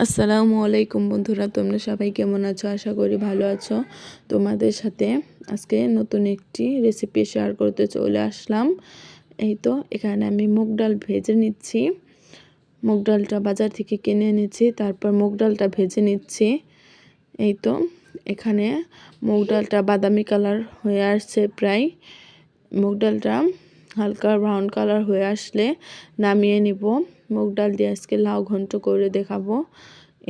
আসসালামু আলাইকুম বন্ধুরা, তোমরা সবাই কেমন আছো? আশা করি ভালো আছো। তোমাদের সাথে আজকে নতুন একটি রেসিপি শেয়ার করতে চলে আসলাম। এই তো এখানে আমি মুগ ডাল ভেজে নিচ্ছি। মুগ ডালটা বাজার থেকে কিনে এনেছি, তারপর মুগ ডালটা ভেজে নিচ্ছি। এই তো এখানে মুগ ডালটা বাদামি কালার হয়ে আসছে প্রায়। মুগ ডালটা হালকা ব্রাউন কালার হয়ে আসলে নামিয়ে নিব। মুগ ডাল দিয়ে আজকে লাউ ঘন্ট করে দেখাবো।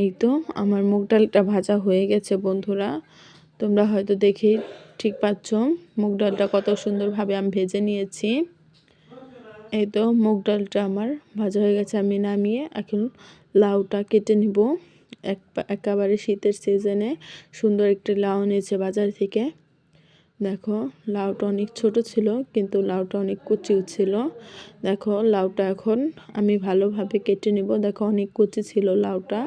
এই তো আমার মুগ ডালটা ভাজা হয়ে গেছে বন্ধুরা, তোমরা হয়তো দেখেই ঠিক পাচ্ছ মুগ ডালটা কত সুন্দরভাবে আমি ভেজে নিয়েছি। এই তো মুগ ডালটা আমার ভাজা হয়ে গেছে, আমি নামিয়ে এখন লাউটা কেটে নিব। একেবারে শীতের সিজনে সুন্দর একটি লাউ নিয়েছে বাজার থেকে। দেখো লাউটা অনেক ছোট ছিল, কিন্তু লাউটা অনেক কচিও ছিল। দেখো লাউটা এখন আমি ভালোভাবে কেটে নিব। দেখো অনেক কচি ছিল লাউটা।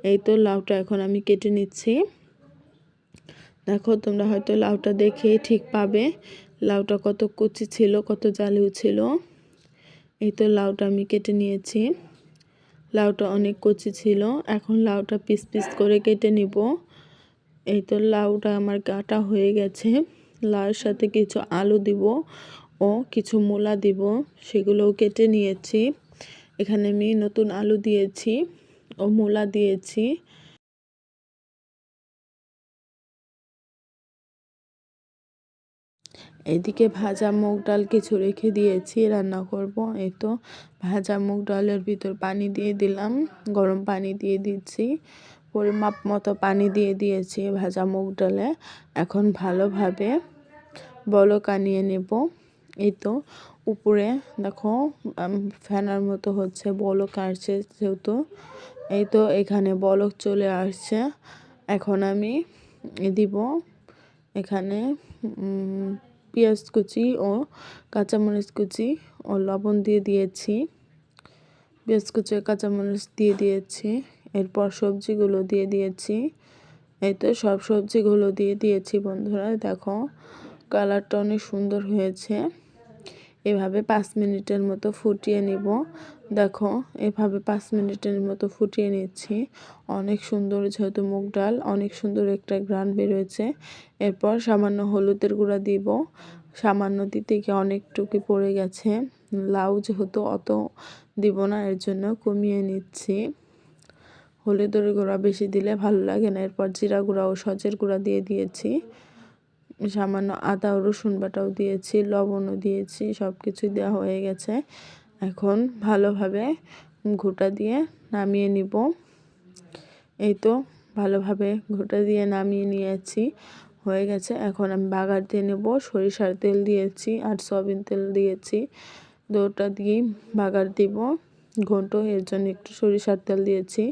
এই তো লাউটা এখন আমি কেটে নিচ্ছি। দেখো তোমরা হয়তো লাউটা দেখে ঠিক পাবে লাউটা কত কচি ছিল, কত জালিও ছিল। এই তো লাউটা আমি কেটে নিয়েছি। লাউটা অনেক কচি ছিল, এখন লাউটা পিস পিস করে কেটে নিব। এই তো লাউটা আমার কাটা হয়ে গেছে। লাউর সাথে কিছু আলু দিব ও কিছু মূলা দিব, সেগুলোও কেটে নিয়েছি। এখানে আমি নতুন আলু দিয়েছি ও মূলা দিয়েছি। এদিকে ভাজা মুগ ডাল কিছু রেখে দিয়েছি, রান্না করব। এই তো ভাজা মুগ ডালের ভিতর পানি দিয়ে দিলাম, গরম পানি দিয়ে দিচ্ছি, পরিমাপ মতো পানি দিয়ে দিয়েছি ভাজা মুগ ডালে। এখন ভালোভাবে বলক আনিয়ে নেব। এই তো উপরে দেখো ফেনার মতো হচ্ছে, বলক আসছে যেহেতু। এই তো এখানে বলক চলে আসছে। এখন আমি দিব এখানে পেঁয়াজ কুচি ও কাঁচামরিচ কুচি ও লবণ দিয়ে দিয়েছি। পেঁয়াজ কুচি কাঁচামরিচ দিয়ে দিয়েছি, এরপর সবজিগুলো দিয়ে দিয়েছি। এই তো সব সবজিগুলো দিয়ে দিয়েছি বন্ধুরা। দেখো কালারটা অনেক সুন্দর হয়েছে। এভাবে 5 মিনিটের মতো ফুটিয়ে নিব। দেখো এভাবে 5 মিনিটের মতো ফুটিয়ে নিচ্ছি। অনেক সুন্দর, যেহেতু মুগ ডাল অনেক সুন্দর একটা ঘ্রাণ বেরোয়েছে। এরপর সামান্য হলুদের গুঁড়া দিব। সামান্য দিতে গিয়ে অনেকটুকু পড়ে গেছে। লাউ যেহেতু অত দিব না, এর জন্য কমিয়ে নিচ্ছি। হলুদের গুঁড়া বেশি দিলে ভালো লাগে না। এরপর জিরা গুঁড়া ও সজের গুঁড়া দিয়ে দিয়েছি। সামান্য আদা ও রসুন বাটাও দিয়েছি, লবণও দিয়েছি, সব কিছু দেওয়া হয়ে গেছে। এখন ভালোভাবে ঘোঁটা দিয়ে নামিয়ে নিব। এই তো ভালোভাবে ঘোঁটা দিয়ে নামিয়ে নিয়েছি, হয়ে গেছে। এখন আমি বাগার দিয়ে নেব। সরিষার তেল দিয়েছি আর সয়াবিন তেল দিয়েছি, দুটো দিয়েই বাগার দিব ঘন্ট, এর জন্য একটু সরিষার তেল দিয়েছি।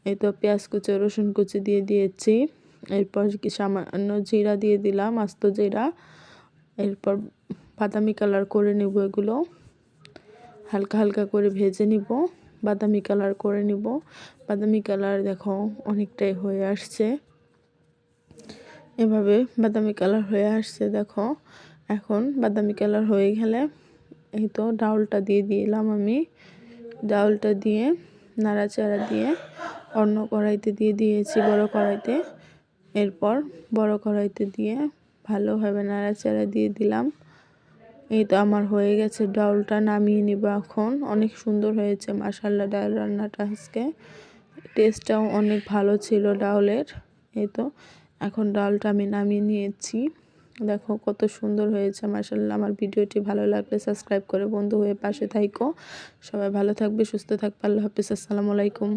এই তো পেঁয়াজ কুচি রসুন কুচি দিয়ে দিয়েছি। এরপর কি সামান্য জিরা দিয়ে দিলাম, আস্ত জিরা। এরপর বাদামি কালার করে নেব, এগুলো হালকা হালকা করে ভেজে নিব, বাদামি কালার করে নিব। বাদামি কালার দেখো অনেকটাই হয়ে আসছে, এভাবে বাদামি কালার হয়ে আসছে। দেখো এখন বাদামি কালার হয়ে গেলে এই তো ডাউলটা দিয়ে দিলাম আমি। ডাউলটা দিয়ে নাড়াচাড়া দিয়ে অন্য কড়াইতে দিয়ে দিয়েছি, বড় কড়াইতে। এরপর বড় কড়াইতে দিয়ে ভালোভাবে নাড়াচাড়া দিয়ে দিলাম। এই তো আমার হয়ে গেছে, ডাউলটা নামিয়ে নিব এখন। অনেক সুন্দর হয়েছে মাশাআল্লাহ ডাল রান্নাটা আজকে, টেস্টটাও অনেক ভালো ছিল ডাউলের। এই তো এখন ডালটা আমি নামিয়ে নিয়েছি। দেখো কত সুন্দর হয়েছে মাশাআল্লাহ। আমার ভিডিওটি ভালো লাগলে সাবস্ক্রাইব করে বন্ধু হয়ে পাশে থাইকো। সবাই ভালো থাকবে, সুস্থ থাকবে। আল্লাহ হাফেজ, আসসালামু আলাইকুম।